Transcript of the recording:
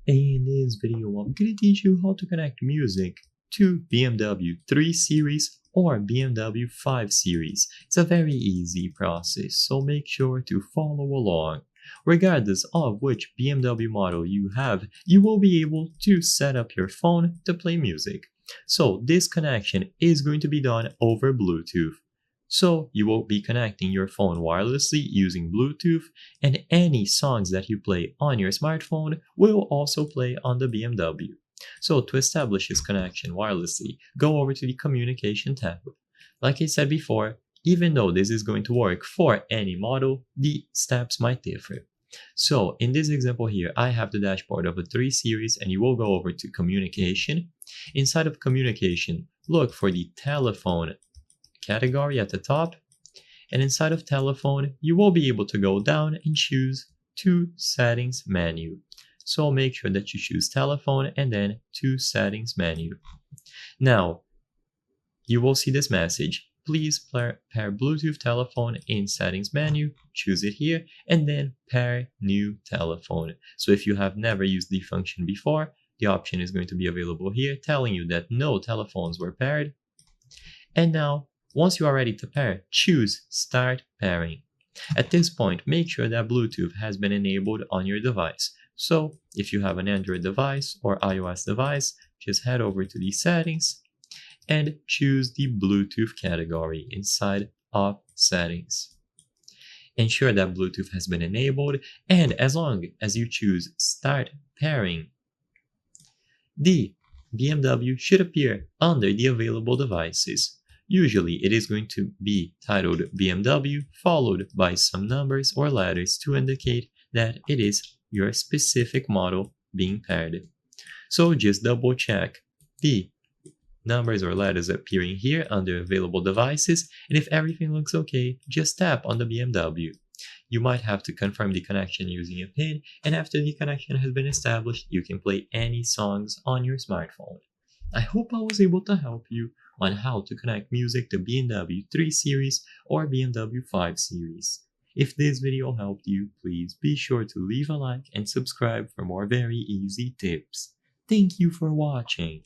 In this video, I'm going to teach you how to connect music to BMW 3 Series or BMW 5 Series. It's a very easy process, so make sure to follow along. Regardless of which BMW model you have, you will be able to set up your phone to play music. So this connection is going to be done over Bluetooth. So you will be connecting your phone wirelessly using Bluetooth, and any songs that you play on your smartphone will also play on the BMW. So to establish this connection wirelessly, go over to the Communication tab. Like I said before, even though this is going to work for any model, the steps might differ. So in this example here, I have the dashboard of a 3 Series, and you will go over to Communication. Inside of Communication, look for the telephone category at the top, and inside of telephone you will be able to go down and choose to settings menu. So make sure that you choose telephone and then to settings menu. Now you will see this message: please pair Bluetooth telephone in settings menu, choose it here, and then pair new telephone. So if you have never used the function before, the option is going to be available here telling you that no telephones were paired. And now once you are ready to pair, choose Start Pairing. At this point, make sure that Bluetooth has been enabled on your device. So if you have an Android device or iOS device, just head over to the settings and choose the Bluetooth category inside of settings. Ensure that Bluetooth has been enabled, and as long as you choose Start Pairing, the BMW should appear under the available devices. Usually it is going to be titled BMW followed by some numbers or letters to indicate that it is your specific model being paired. So just double check the numbers or letters appearing here under available devices, and if everything looks okay, just tap on the BMW. You might have to confirm the connection using a PIN, and after the connection has been established, you can play any songs on your smartphone. I hope I was able to help you on how to connect music to BMW 3 Series or BMW 5 Series. If this video helped you, please be sure to leave a like and subscribe for more very easy tips. Thank you for watching.